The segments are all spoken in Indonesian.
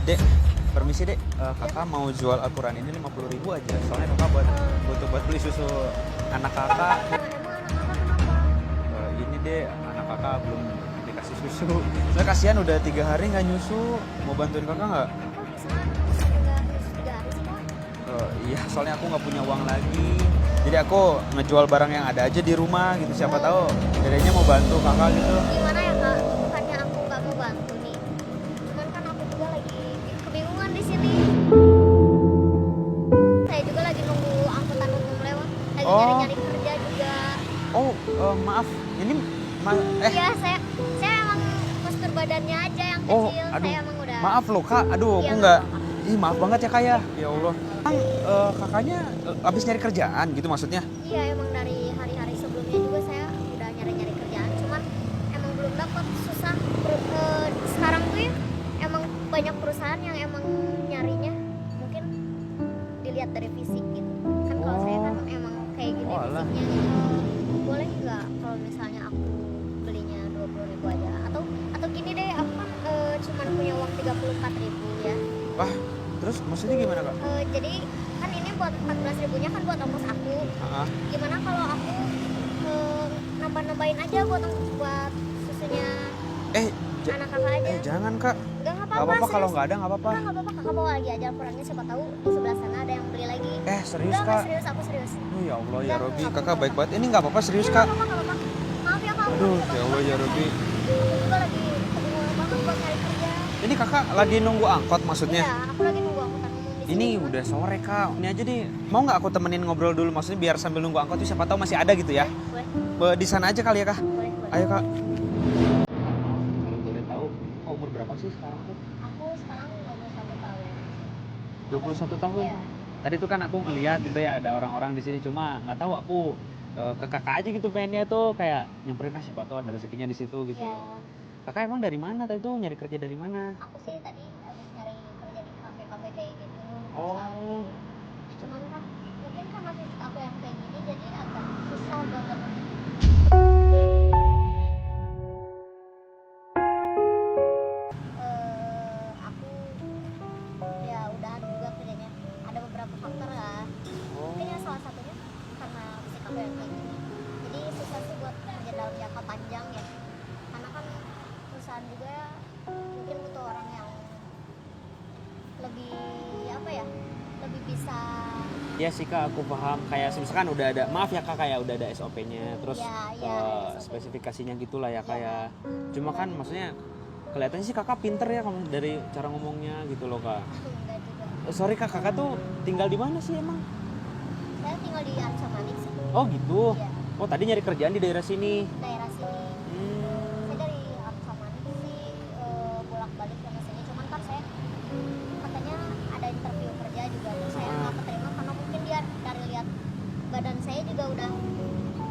Dek, permisi dek, kakak mau jual Al-Quran ini 50.000 aja. Soalnya kakak buat beli susu anak kakak. Ini dek, anak kakak belum dikasih susu. Saya kasihan udah 3 hari nggak nyusu. Mau bantuin kakak nggak? Iya, soalnya aku nggak punya uang lagi. Jadi aku ngejual barang yang ada aja di rumah gitu. Siapa tahu dedeknya mau bantu kakak gitu. Gimana ya kak? Bukannya aku nggak mau bantu nih. Cuman kan aku juga lagi kebingungan di sini. Saya juga lagi nunggu angkutan umum lewat. Lagi nyari-nyari kerja juga. Oh, maaf. Ini Iya, saya emang postur badannya aja yang kecil. Aduh. Saya emang udah. Maaf loh kak, aduh Iya, aku nggak. apa-apa. Maaf banget ya kak ya. Ya Allah. Kakaknya habis nyari kerjaan gitu maksudnya? Iya, emang dari hari-hari sebelumnya juga saya udah nyari-nyari kerjaan. Cuman emang belum dapat, susah. Sekarang tuh ya emang banyak perusahaan yang emang nyarinya mungkin dilihat dari fisik gitu. Kan kalau saya kan emang kayak gini alah. fisiknya gitu. Boleh nggak kalau misalnya aku belinya 20.000 aja? Atau gini deh, aku kan cuman punya uang 34.000 ya. Wah, terus maksudnya gimana kak? Jadi kan ini buat 14.000-nya kan buat ongkos aku. Gimana kalau aku nambah-nambahin aja buat susunya anak kakak aja? Jangan kak. Nggak Nggak apa-apa kalau nggak ada nggak apa-apa. Nggak apa-apa, kakak bawa lagi aja Al-Qurannya, siapa tahu di sebelah sana ada yang beli lagi. Serius Nggak, kak? serius, aku serius. Ya Allah ya Nggak, Robi, nggak kakak apa-apa. baik banget. Ini nggak apa-apa serius Nggak kak? apa-apa, nggak apa-apa. Maaf ya kak. Aduh ya Allah ya Robi. Aku juga lagi kebingungan banget buat nyari kerja. Ini kakak lagi nunggu angkot maksudnya? Iya, aku lagi nunggu angkutan umum di sini. Ini udah sore kak. Ini aja deh. Mau nggak aku temenin ngobrol dulu? Maksudnya biar sambil nunggu angkot tuh siapa tahu masih ada gitu ya? Boleh, Di sana aja kali ya kak? boleh. Ayo kak. Kalau boleh tahu, umur berapa sih sekarang tuh? Aku sekarang 21 tahun. 21 tahun. Iya. Tadi tuh kan aku ngeliat gitu ya ada orang-orang di sini, cuma nggak tahu aku ke kakak aja gitu pengennya tuh kayak nyamperin siapa tahu ada rezekinya di situ gitu. Iya. Kakak emang dari mana tadi tuh, nyari kerja dari mana? Aku sih tadi habis nyari kerja di kafe-kafe kayak gitu. Oh. Cuman kan mungkin karena fisik aku yang kayak gini jadi agak susah banget. Aku ya udahan juga kerjanya. Ada beberapa faktor lah. Mungkin ya salah satunya karena fisik aku yang kayak gini. Jadi susah sih buat kerja dalam jangka panjang ya. Karena kan perusahaan juga mungkin butuh orang yang lebih apa ya, lebih bisa. Iya sih kak, aku paham. Kayak misalkan udah ada, maaf ya kak, kayak udah ada SOP-nya, terus Iya, SOP. spesifikasinya gitulah ya Iya. kayak. Cuma kan maksudnya kelihatannya sih kakak pinter ya kamu dari cara ngomongnya gitu loh kak. Enggak juga. Sorry kak, kakak tuh tinggal di mana sih emang? Saya tinggal di Arca Manik sih. Oh gitu. Iya, Oh tadi nyari kerjaan di daerah sini. daerah sini. Hmm. Saya dari Arca Manik sih bolak-balik ke sini. Cuman kan saya katanya ada interview kerja juga, terus saya nggak keterima karena mungkin dia dari lihat badan saya juga udah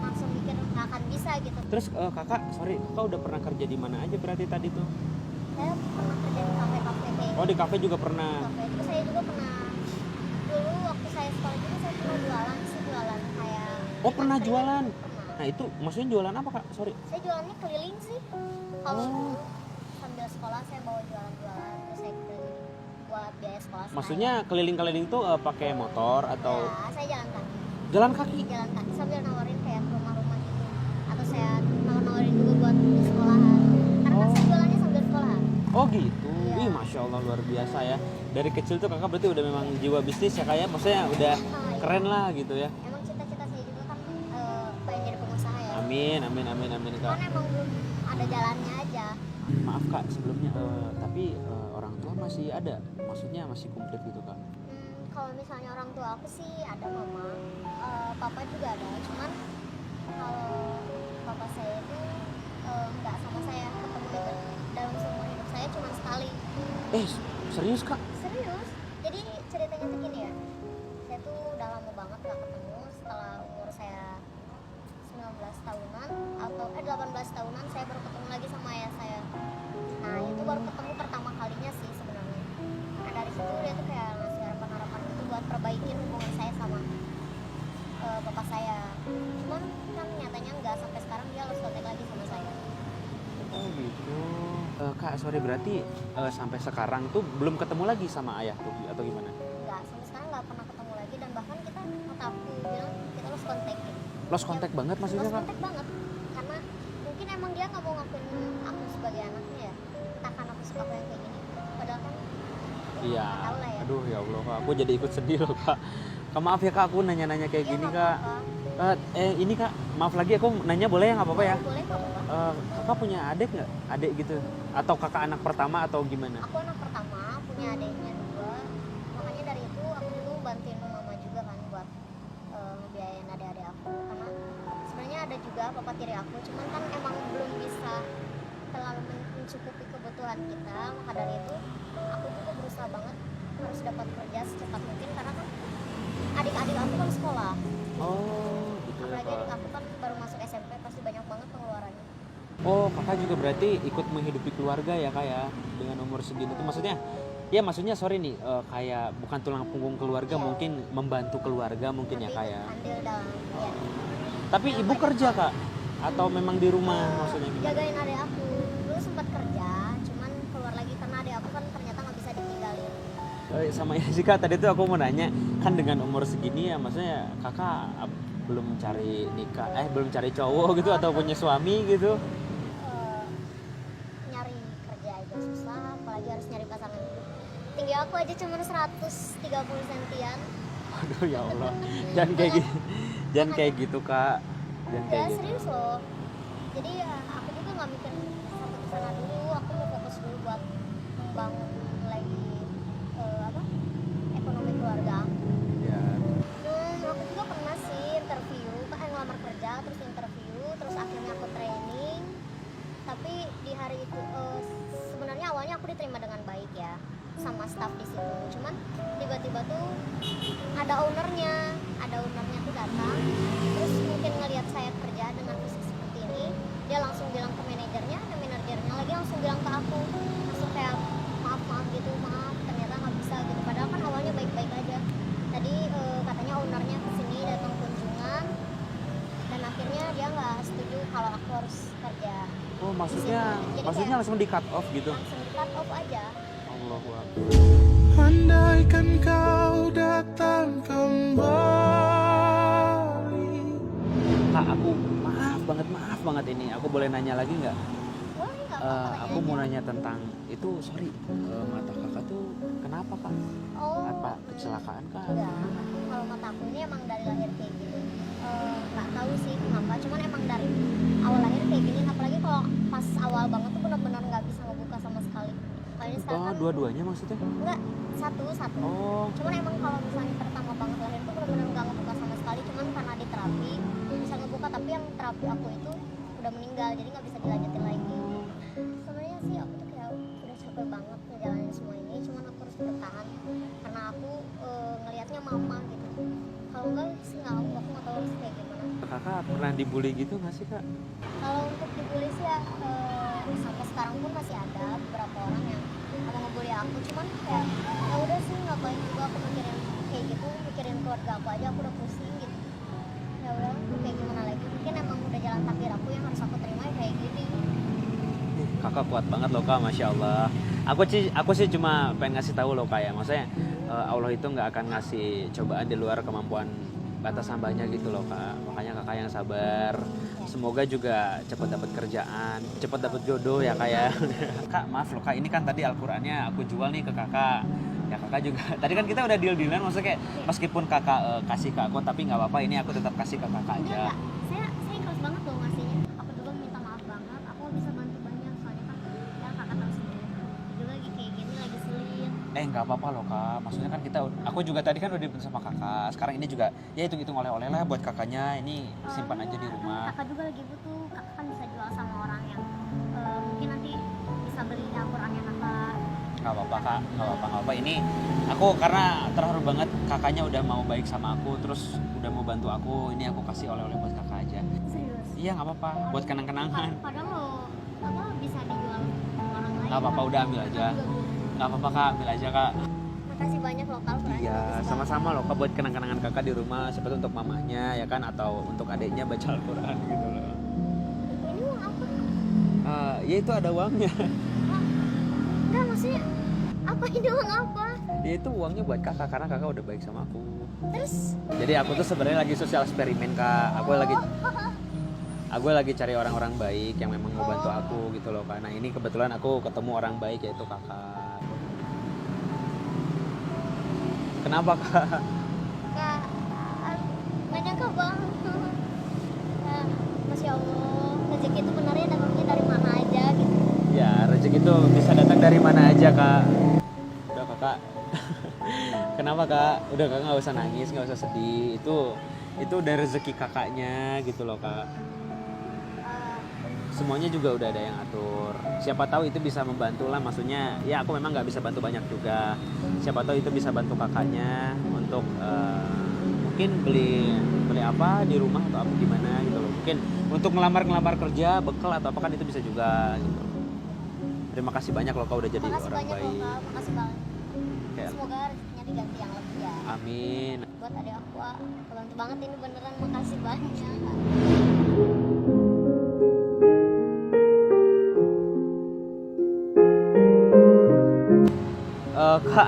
langsung mikir nggak akan bisa gitu. Terus kakak, sorry, kakak udah pernah kerja di mana aja berarti tadi tuh? Saya pernah kerja di kafe-kafe kayak Oh di kafe juga pernah. kafe. Terus saya juga pernah dulu waktu saya sekolah juga saya pernah jualan kayak. Oh pernah jualan. Pernah. Nah itu maksudnya jualan apa kak? Sorry. Saya jualannya keliling sih. Kalau dulu sambil sekolah saya bawa jualan-jualan, terus saya keliling buat biaya sekolah. Maksudnya keliling-keliling tuh pakai motor atau Ya, saya jalan kaki. jalan kaki? Jalan kaki sambil nawarin kayak ke rumah-rumah gitu. Atau saya nawarin juga buat di sekolahan. Karena kan saya jualannya sambil sekolahan. Oh gitu. Iya. Wih masya Allah luar biasa ya. Dari kecil tuh kakak berarti udah memang jiwa bisnis ya kayak, maksudnya udah Iya. keren lah gitu ya. Emang cita-cita saya juga kan pengen jadi pengusaha ya. Amin amin amin amin kak. Cuman emang belum ada jalannya aja. Maaf kak sebelumnya, tapi orang tua masih ada, maksudnya masih komplit gitu kak? Kalau misalnya orang tua aku sih ada mama, papa juga ada. Cuman kalau papa saya itu nggak sama saya ketemu itu dalam seumur hidup saya cuma sekali. Serius kak? Serius? Jadi ceritanya tuh gini ya. Saya tuh udah lama banget nggak ketemu. Setelah umur saya 19 tahunan atau 18 tahunan saya baru ketemu lagi sama ayah saya. Nah itu baru ketemu pertama kalinya sih sebenarnya. Nah dari situ dia tuh kayak ngasih harapan-harapan gitu buat perbaikin hubungan saya sama bapak saya. Cuman kan nyatanya nggak, sampai sekarang dia harus kontak lagi sama saya. Oh gitu. Kak, sorry berarti sampai sekarang tuh belum ketemu lagi sama ayah tuh atau gimana? Nggak, sampai sekarang nggak pernah ketemu lagi, dan bahkan kita kata aku bilang kita lost contact gitu. Lost contact banget maksudnya, Lost Kak? contact banget, karena mungkin emang dia nggak mau ngakuin aku sebagai anaknya ya, entah kan aku suka yang kayak gini, padahal kan Iya. nggak tahu lah ya. Aduh ya Allah, Kak. Aku jadi ikut sedih loh, Kak. Kak, maaf ya, Kak, aku nanya-nanya kayak Iya, gini, nggak Kak. apa-apa. Ini, Kak, maaf lagi aku nanya boleh ya, nggak apa-apa ya? Boleh kok, apa? Kakak punya adik nggak? Adik gitu? Atau kakak anak pertama atau gimana? Aku anak pertama, punya adiknya 2, makanya dari itu aku dulu bantuin mama juga kan buat ngebiayain adik-adik aku, karena sebenarnya ada juga papa tiri aku, cuman kan emang belum bisa terlalu mencukupi kebutuhan kita, maka dari itu aku juga berusaha banget harus dapat kerja secepat mungkin, karena kan adik-adik aku kan sekolah, Oh, gitu ya, apalagi adik Kak. aku kan baru masuk SMP, pasti banyak banget pengeluarannya. Oh, kakak juga berarti ikut menghidupi keluarga ya, Kak ya? Dengan umur segini tuh maksudnya, ya maksudnya sorry nih, kayak bukan tulang punggung keluarga, Iya. mungkin membantu keluarga mungkin ya, Kak ya? Andil dalam ya, Tapi ibu kerja, Kak? Atau memang di rumah maksudnya gimana? jagain adik aku dulu sempat kerja, cuman keluar lagi karena adik aku kan ternyata nggak bisa ditinggalin. Sama ini sih, Kak, tadi tuh aku mau nanya, kan dengan umur segini ya maksudnya kakak belum cari nikah, belum cari cowok gitu atau punya suami gitu? Eh, Nyari kerja aja susah, apalagi harus nyari pasangan hidup. Tinggi aku aja cuma 130 sentian. Aduh ya Allah, jangan kayak gitu, jangan kayak gitu, Kak, jangan Ya kayak gitu. serius loh. Jadi ya, aku juga nggak mikir sampai ke sana dulu. Aku mau fokus dulu buat membangun lagi apa, ekonomi keluarga. Ya, Aku juga pernah sih interview, kan ngelamar kerja, terus interview, terus akhirnya aku training. Tapi di hari itu sebenarnya awalnya aku diterima dengan baik ya sama staff di situ. Cuman tiba-tiba tuh ada ownernya tuh datang. Terus mungkin ngelihat saya kerja dengan fisik seperti ini, dia langsung bilang ke manajernya, dan manajernya lagi langsung bilang ke aku, langsung kayak maaf gitu, maaf ternyata nggak bisa gitu. Padahal kan awalnya baik-baik aja. Tadi katanya ownernya kesini datang kunjungan, dan akhirnya dia nggak setuju kalau aku harus kerja oh di maksudnya, situ. Jadi maksudnya kayak langsung di cut off gitu? langsung di cut off aja. Allahu Akbar. Andaikan kau datang kembali. Kak, aku maaf banget ini. Aku boleh nanya lagi nggak? Boleh nggak apa-apa, Aku nanya mau aja. nanya tentang itu, sorry, mata kakak tuh kenapa, Kak? Oh, Apa kecelakaan, Kak? enggak. Kalau mata aku ini emang dari lahir kayak gini. Nggak tahu sih kenapa, cuman emang dari awal lahir kayak gini. Apalagi kalau pas awal banget tuh benar-benar nggak bisa ngebuka sama sekali. Kalau ini sekarang Oh, kan dua-duanya maksudnya? enggak, satu. Oh, Cuman emang kalau misalnya pertama banget lahir tuh benar-benar nggak ngebuka sama sekali. Cuman karena di terapi bisa ngebuka, tapi yang terapi aku itu udah meninggal, jadi nggak bisa dilanjutin lagi. Sebenarnya sih aku tuh kayak udah capek banget ngejalanin semua ini, cuman aku harus bertahan karena aku ngelihatnya mama gitu. Kalau enggak sih nggak, aku nggak tahu harus kayak gimana. kakak pernah dibully gitu nggak sih, Kak? Kalau untuk dibully sih ya, sampai sekarang pun masih ada beberapa orang yang mau ngebully aku, cuman kayak ya udah sih, ngapain juga aku mikirin kayak gitu, mikirin keluarga aku aja aku udah pusing gitu. Ya udah, kayak gimana lagi, mungkin emang udah jalan takdir aku yang harus aku terima ya kayak gini. Kakak kuat banget loh, Kak, Masya Allah. Aku sih cuma pengen ngasih tahu loh, Kak, ya. Maksudnya Allah itu nggak akan ngasih cobaan di luar kemampuan batas hambanya gitu loh, Kak. Makanya kakak yang sabar. Semoga juga cepat dapat kerjaan, cepat dapat jodoh ya, Kak ya. Kak, maaf loh, Kak, ini kan tadi Al-Qur'annya aku jual nih ke kakak. Ya kakak juga. Tadi kan kita udah deal-dealan, maksudnya kayak meskipun kakak kasih ke aku, tapi nggak apa-apa, ini aku tetap kasih ke kakak aja. Enggak, saya ikhlas banget loh ngasihnya. Aku juga minta maaf banget, aku nggak bisa bantu banyak soalnya kan ya kakak tahu sendiri. Juga lagi kayak gini, lagi sulit. Nggak apa-apa loh, Kak. Maksudnya kan aku juga tadi kan udah dibantu sama kakak. Sekarang ini juga ya hitung-hitung oleh-oleh lah buat kakaknya. Ini simpan aja di rumah. Kakak juga lagi butuh, kakak kan bisa jual sama orang yang mungkin nanti bisa beli Al-Qur'annya kakak. Nggak apa-apa, Kak. Nggak apa-apa. Ini aku karena terharu banget kakaknya udah mau baik sama aku, terus udah mau bantu aku. Ini aku kasih oleh-oleh buat kakak aja. Serius. Iya, nggak apa-apa. Buat kenang-kenangan. Padahal lo apa bisa dijual orang lain. Nggak apa-apa, udah ambil aja. Nggak apa-apa, Kak. Ambil aja, Kak. Makasih banyak loh Kak. Iya, sama-sama loh, Kak, buat kenang-kenangan kakak di rumah. Siapa tuh untuk mamahnya ya kan, atau untuk adiknya baca Al-Quran gitu loh. Ini uang apa? Ya itu ada uangnya. Oh enggak, maksudnya apa ini uang apa? Ya itu uangnya buat kakak karena kakak udah baik sama aku. Terus Jadi aku tuh sebenarnya lagi sosial eksperimen kak. Aku lagi cari orang-orang baik yang memang mau bantu aku gitu loh. Karena ini kebetulan aku ketemu orang baik yaitu kakak. Kenapa kak? Kak, nggak nyangka banget. Ya, Masya Allah, rezeki itu benarnya datangnya dari mana aja gitu. Ya rezeki itu bisa datang dari mana aja kak. Udah kakak. Kenapa kak? Udah kakak nggak usah nangis, nggak usah sedih. Itu udah rezeki kakaknya gitu loh kak. Semuanya juga udah ada yang atur. Siapa tahu itu bisa membantu lah, maksudnya ya aku memang nggak bisa bantu banyak juga. Siapa tahu itu bisa bantu kakaknya untuk mungkin beli apa di rumah atau apa gimana gitu loh. Mungkin untuk ngelamar kerja, bekal atau apa kan itu bisa juga gitu. Terima kasih banyak loh kau udah jadi Makasih orang banyak baik. loh Kak, makasih banget. Kayak, Semoga rezekinya diganti yang lebih ya. amin. Buat adik aku, kebantu banget ini beneran, makasih banyak. Kak,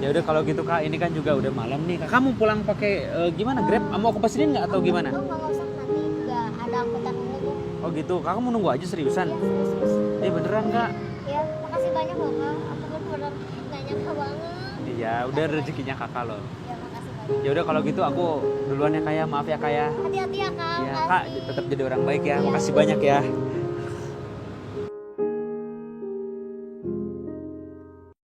ya udah kalau gitu kak, ini kan juga udah malam nih. Kak, kamu pulang pakai gimana? Grab? Mau aku pesenin nggak atau gimana? Oh nggak usah, nanti juga ada angkutan umum kok. Oh gitu, kakak mau nunggu aja seriusan? Iya serius. Beneran kak? Ya makasih banyak loh Kak, aku bener-bener nggak nyangka banget. Iya, udah rezekinya kakak loh. Ya makasih banyak. Ya udah kalau gitu aku duluan ya kak ya, maaf ya kak ya. Hati-hati ya Kak. Iya makasih. kak, tetap jadi orang baik ya. Iya. Makasih banyak ya.